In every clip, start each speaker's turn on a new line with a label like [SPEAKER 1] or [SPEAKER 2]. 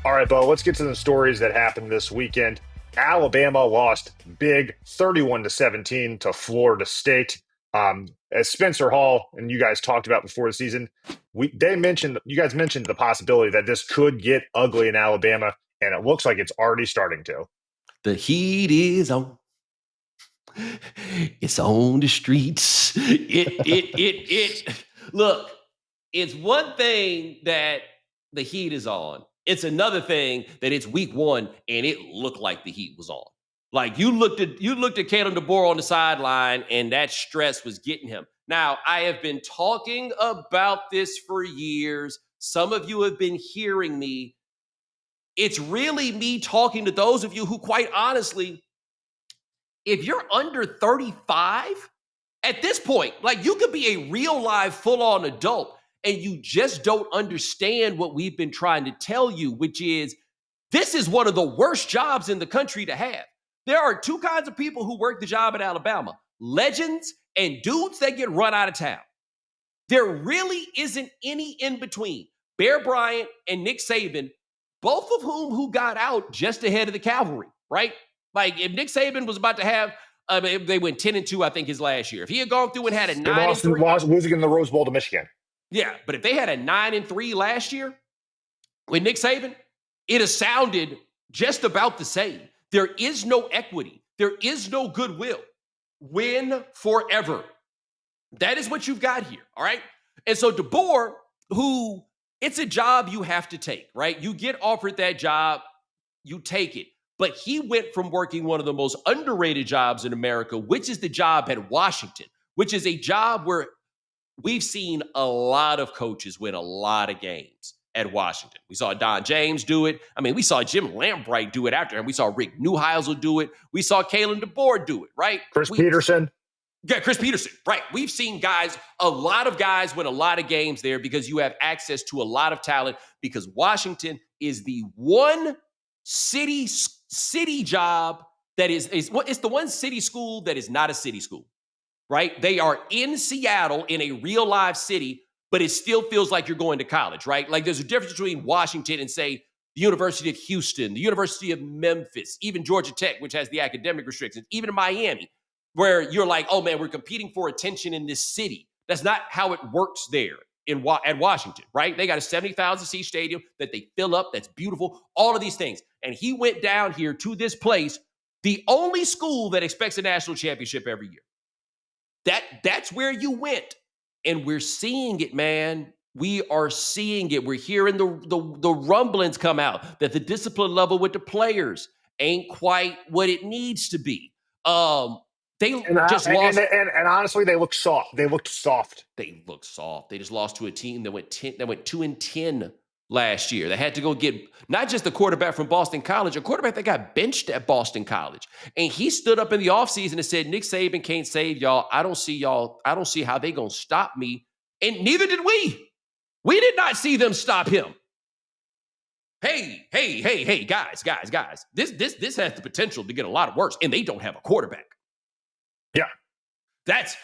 [SPEAKER 1] All right, Bo, let's get to the stories that happened this weekend. Alabama lost big 31-17 to Florida State. As Spencer Hall and you guys talked about before the season, you guys mentioned the possibility that this could get ugly in Alabama, and it looks like it's already starting to.
[SPEAKER 2] The heat is on. It's on the streets. It. Look, it's one thing that the heat is on. It's another thing that it's week one and it looked like the heat was on. Like you looked at Kalen DeBoer on the sideline and that stress was getting him. Now, I have been talking about this for years. Some of you have been hearing me. It's really me talking to those of you who, quite honestly, if you're under 35 at this point, like you could be a real live full on adult and you just don't understand what we've been trying to tell you, which is this is one of the worst jobs in the country to have. There are two kinds of people who work the job in Alabama: legends and dudes that get run out of town. There really isn't any in between. Bear Bryant and Nick Saban, both of who got out just ahead of the cavalry, right? Like if Nick Saban was about to have, they went 10-2, I think, his last year. If he had gone through and had a 9-3,
[SPEAKER 1] losing in the Rose Bowl to Michigan.
[SPEAKER 2] Yeah, but if they had a 9-3 last year with Nick Saban, it has sounded just about the same. There is no equity. There is no goodwill. Win forever. That is what you've got here, all right? And so DeBoer, who it's a job you have to take, right? You get offered that job, you take it. But he went from working one of the most underrated jobs in America, which is the job at Washington, which is a job where we've seen a lot of coaches win a lot of games at Washington. We saw Don James do it. I mean, we saw Jim Lambright do it after him. We saw Rick Neuheisel do it. We saw Kalen DeBoer do it, right?
[SPEAKER 1] Chris Peterson.
[SPEAKER 2] Yeah, Chris Peterson, right. We've seen a lot of guys win a lot of games there because you have access to a lot of talent, because Washington is the one city job that is it's the one city school that is not a city school, right? They are in Seattle in a real live city, but it still feels like you're going to college, right? Like there's a difference between Washington and, say, the University of Houston, the University of Memphis, even Georgia Tech, which has the academic restrictions, even Miami, where you're like, oh man, we're competing for attention in this city. That's not how it works there at Washington, right? They got a 70,000 seat stadium that they fill up. That's beautiful. All of these things. And he went down here to this place, the only school that expects a national championship every year. That's where you went. And we're seeing it, man. We are seeing it. We're hearing the rumblings come out that the discipline level with the players ain't quite what it needs to be. They just lost.
[SPEAKER 1] And honestly, they look soft. They looked soft.
[SPEAKER 2] They look soft. They just lost to a team that went 2-10 last year. They had to go get not just the quarterback from Boston College, a quarterback that got benched at Boston College. And he stood up in the offseason and said, Nick Saban can't save y'all. I don't see how they gonna stop me. And neither did we. We did not see them stop him. Hey, guys. This has the potential to get a lot worse. And they don't have a quarterback.
[SPEAKER 1] Yeah.
[SPEAKER 2] That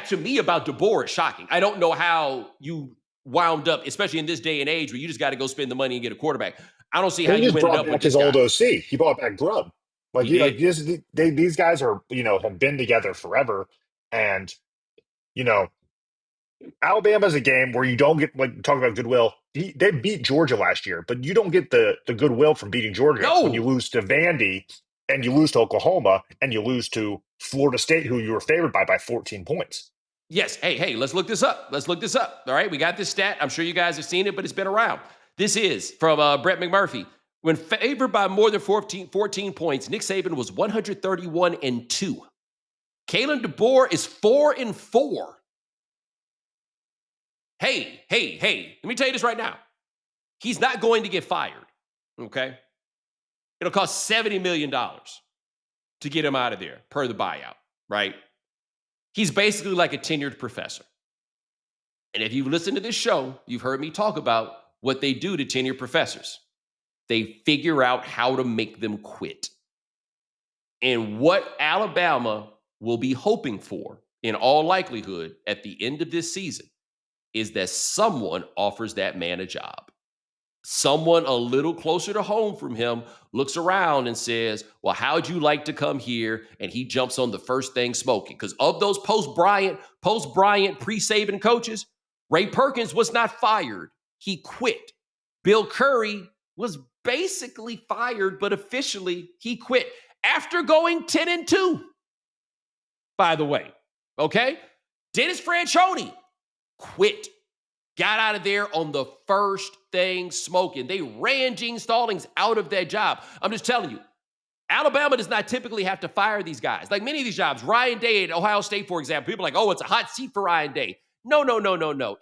[SPEAKER 2] to me about DeBoer is shocking. I don't know how you wound up, especially in this day and age where you just got to go spend the money and get a quarterback. I don't see how you ended up with
[SPEAKER 1] his
[SPEAKER 2] this
[SPEAKER 1] old
[SPEAKER 2] guy.
[SPEAKER 1] OC. He brought back Grubb. These guys are, have been together forever. And, Alabama's a game where you don't get, like, talk about goodwill. They beat Georgia last year, but you don't get the goodwill from beating Georgia when you lose to Vandy and you lose to Oklahoma and you lose to Florida State, who you were favored by 14 points.
[SPEAKER 2] Yes. Hey, let's look this up. All right. We got this stat. I'm sure you guys have seen it, but it's been around. This is from Brett McMurphy. When favored by more than 14 points, Nick Saban was 131-2. Kalen DeBoer is 4-4. Hey, let me tell you this right now. He's not going to get fired, okay? It'll cost $70 million to get him out of there per the buyout, right? He's basically like a tenured professor. And if you've listened to this show, you've heard me talk about what they do to tenured professors. They figure out how to make them quit. And what Alabama will be hoping for, in all likelihood, at the end of this season, is that someone offers that man a job. someone a little closer to home from him looks around and says, well, how'd you like to come here? And he jumps on the first thing smoking. Because of those post-Bryant, pre-Saban coaches, Ray Perkins was not fired. He quit. Bill Curry was basically fired, but officially he quit after going 10-2, by the way. Okay? Dennis Franchione quit. Got out of there on the first thing smoking. They ran Gene Stallings out of that job. I'm just telling you, Alabama does not typically have to fire these guys. Like many of these jobs, Ryan Day at Ohio State, for example, people are like, oh, it's a hot seat for Ryan Day. No.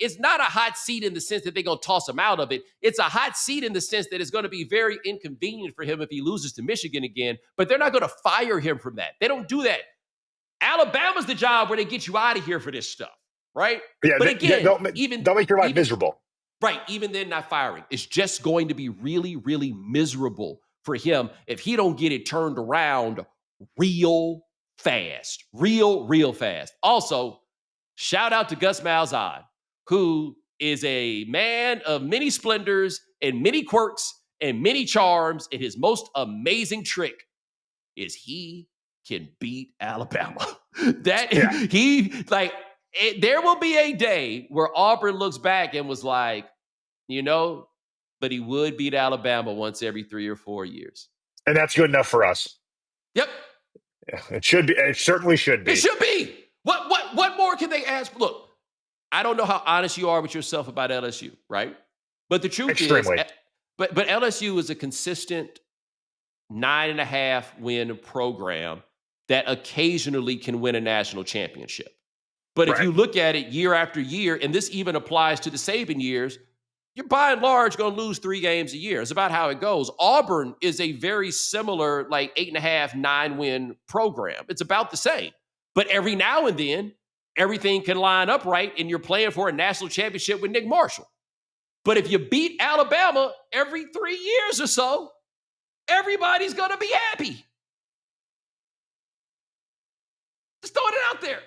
[SPEAKER 2] It's not a hot seat in the sense that they're going to toss him out of it. It's a hot seat in the sense that it's going to be very inconvenient for him if he loses to Michigan again, but they're not going to fire him from that. They don't do that. Alabama's the job where they get you out of here for this stuff, right?
[SPEAKER 1] Yeah,
[SPEAKER 2] but again,
[SPEAKER 1] they'll make your life miserable.
[SPEAKER 2] Right, even then not firing. It's just going to be really, really miserable for him if he don't get it turned around real fast. Real fast. Also, shout out to Gus Malzahn, who is a man of many splendors and many quirks and many charms, and his most amazing trick is he can beat Alabama. There will be a day where Auburn looks back and was like, but he would beat Alabama once every 3 or 4 years.
[SPEAKER 1] And that's good enough for us.
[SPEAKER 2] Yep.
[SPEAKER 1] Yeah, it should be. It certainly should be.
[SPEAKER 2] It should be. What more can they ask? Look, I don't know how honest you are with yourself about LSU, right? But the truth is, but LSU is a consistent 9.5 win program that occasionally can win a national championship. But if you look at it year after year, and this even applies to the Saban years, you're by and large going to lose 3 games a year. It's about how it goes. Auburn is a very similar, 8.5, 9-win program. It's about the same. But every now and then, everything can line up right, and you're playing for a national championship with Nick Marshall. But if you beat Alabama every 3 years or so, everybody's going to be happy. Just throwing it out there.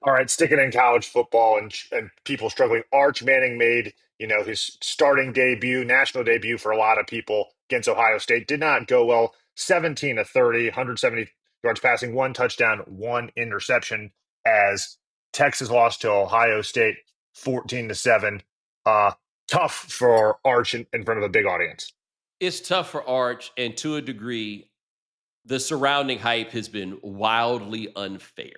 [SPEAKER 1] All right, sticking in college football and people struggling. Arch Manning made, his starting debut, national debut for a lot of people against Ohio State. Did not go well. 17-30, 170 yards passing, 1 touchdown, 1 interception as Texas lost to Ohio State 14-7. Tough for Arch in front of a big audience.
[SPEAKER 2] It's tough for Arch, and to a degree, the surrounding hype has been wildly unfair.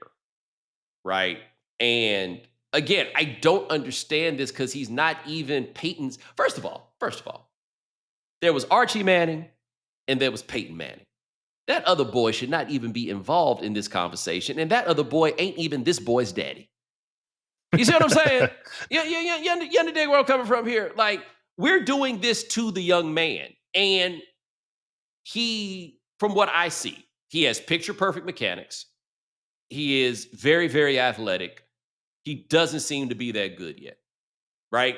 [SPEAKER 2] Right. And again, I don't understand this because he's not even Peyton's. First of all, there was Archie Manning and there was Peyton Manning. That other boy should not even be involved in this conversation. And that other boy ain't even this boy's daddy. You see what I'm saying? You understand where I'm coming from here? We're doing this to the young man. And he, from what I see, he has picture perfect mechanics. He is very, very athletic. He doesn't seem to be that good yet, right?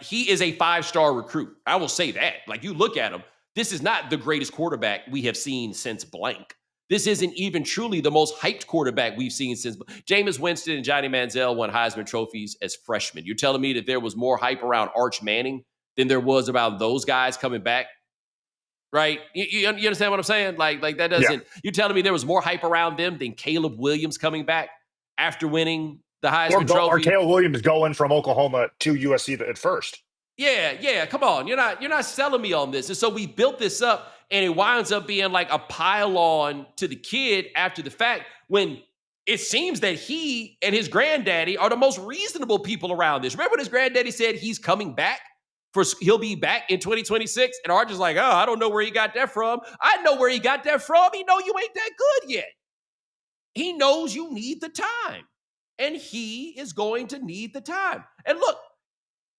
[SPEAKER 2] He is a 5-star recruit. I will say that. You look at him, this is not the greatest quarterback we have seen since blank. This isn't even truly the most hyped quarterback we've seen since Jameis Winston and Johnny Manziel won Heisman trophies as freshmen. You're telling me that there was more hype around Arch Manning than there was about those guys coming back? Right? You understand what I'm saying? That doesn't, You're telling me there was more hype around them than Caleb Williams coming back after winning the Heisman Trophy?
[SPEAKER 1] Or Caleb Williams going from Oklahoma to USC at first.
[SPEAKER 2] Yeah. Come on. You're not selling me on this. And so we built this up, and it winds up being like a pile-on to the kid after the fact, when it seems that he and his granddaddy are the most reasonable people around this. Remember when his granddaddy said he's coming back? He'll be back in 2026, and Arch is like, oh, I don't know where he got that from. I know where he got that from. He know you ain't that good yet. He knows you need the time, and he is going to need the time. And look,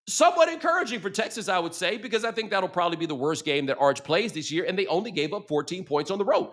[SPEAKER 2] somewhat encouraging for Texas, I would say, because I think that'll probably be the worst game that Arch plays this year, and they only gave up 14 points on the road.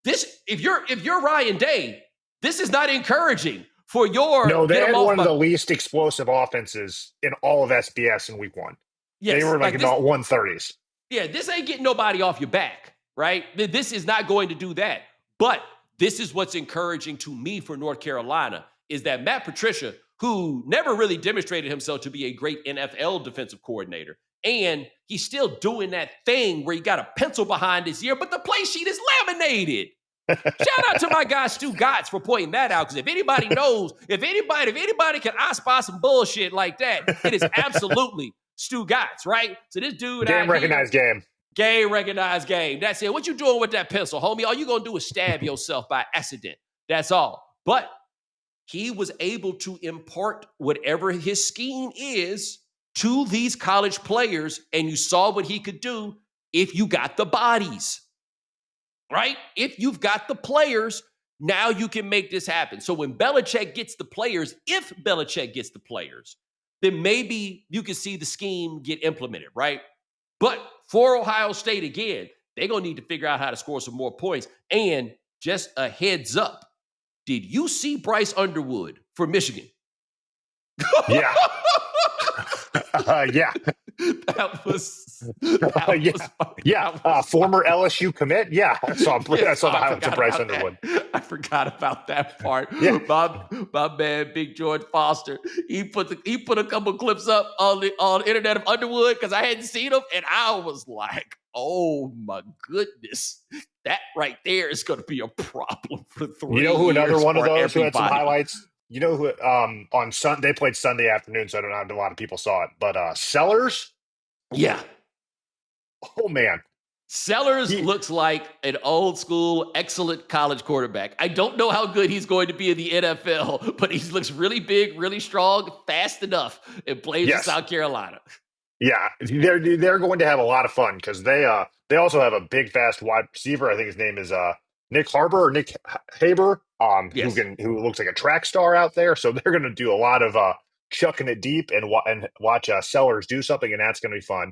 [SPEAKER 2] This, if you're Ryan Day, this is not encouraging.
[SPEAKER 1] They had one of the least explosive offenses in all of SBS in week 1. Yes, they were in the 130s.
[SPEAKER 2] Yeah, this ain't getting nobody off your back, right? This is not going to do that. But this is what's encouraging to me for North Carolina, is that Matt Patricia, who never really demonstrated himself to be a great NFL defensive coordinator. And he's still doing that thing where he got a pencil behind his ear, but the play sheet is laminated. Shout out to my guy Stu Gotts for pointing that out. Because if anybody knows, if anybody can I spot some bullshit like that, it is absolutely Stu Gotts, right? So this dude
[SPEAKER 1] game recognized game.
[SPEAKER 2] Game recognized game. That's it. What you doing with that pencil, homie? All you gonna do is stab yourself by accident. That's all. But he was able to impart whatever his scheme is to these college players, and you saw what he could do if you got the bodies, right? If you've got the players, now you can make this happen. So when Belichick gets the players, if Belichick gets the players, then maybe you can see the scheme get implemented, right? But for Ohio State, again, they're going to need to figure out how to score some more points. And just a heads up, did you see Bryce Underwood for Michigan?
[SPEAKER 1] Yeah. Yeah.
[SPEAKER 2] That was
[SPEAKER 1] former LSU commit. Yeah, I saw the highlights of Bryce Underwood.
[SPEAKER 2] I forgot about that part.
[SPEAKER 1] Yeah.
[SPEAKER 2] My man, Big George Foster, he put a couple clips up on the internet of Underwood because I hadn't seen him, and I was like, oh my goodness, that right there is going to be a problem for 3 years.
[SPEAKER 1] You know who another one of those
[SPEAKER 2] everybody.
[SPEAKER 1] who had some highlights? You know who on Sunday, they played Sunday afternoon, so I don't know if a lot of people saw it. But Sellers,
[SPEAKER 2] yeah,
[SPEAKER 1] oh man,
[SPEAKER 2] Sellers looks like an old school, excellent college quarterback. I don't know how good he's going to be in the NFL, but he looks really big, really strong, fast enough, and plays in South Carolina.
[SPEAKER 1] Yeah, they're going to have a lot of fun because they also have a big, fast wide receiver. I think his name is Nick Haber, who looks like a track star out there. So they're going to do a lot of chucking it deep and watch Sellers do something, and that's going to be fun.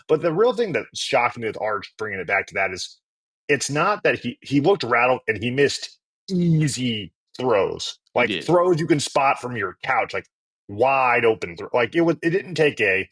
[SPEAKER 1] But the real thing that shocked me with Arch, bringing it back to that, is it's not that he looked rattled and he missed easy throws, like throws you can spot from your couch, like wide open like it didn't take a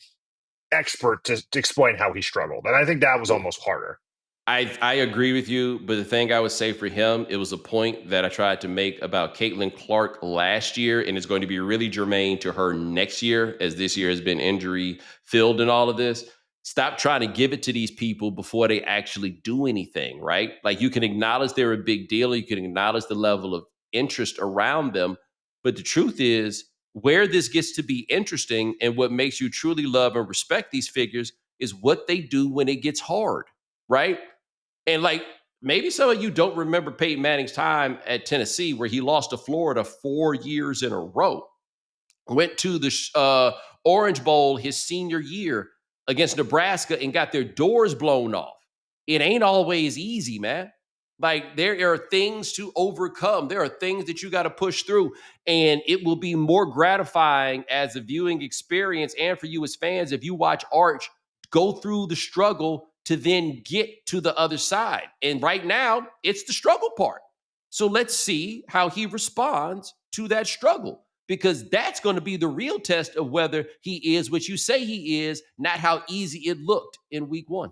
[SPEAKER 1] expert to explain how he struggled, and I think that was almost harder.
[SPEAKER 2] I agree with you, but the thing I would say for him, it was a point that I tried to make about Caitlin Clark last year, and it's going to be really germane to her next year, as this year has been injury filled and all of this. Stop trying to give it to these people before they actually do anything, right? Like, you can acknowledge they're a big deal, you can acknowledge the level of interest around them, but the truth is, where this gets to be interesting and what makes you truly love and respect these figures is what they do when it gets hard, right? And like, maybe some of you don't remember Peyton Manning's time at Tennessee, where he lost to Florida 4 years in a row. Went to the Orange Bowl his senior year against Nebraska and got their doors blown off. It ain't always easy, man. Like, there are things to overcome. There are things that you got to push through. And it will be more gratifying as a viewing experience and for you as fans if you watch Arch go through the struggle to then get to the other side. And right now, it's the struggle part. So let's see how he responds to that struggle, because that's going to be the real test of whether he is what you say he is, not how easy it looked in week 1.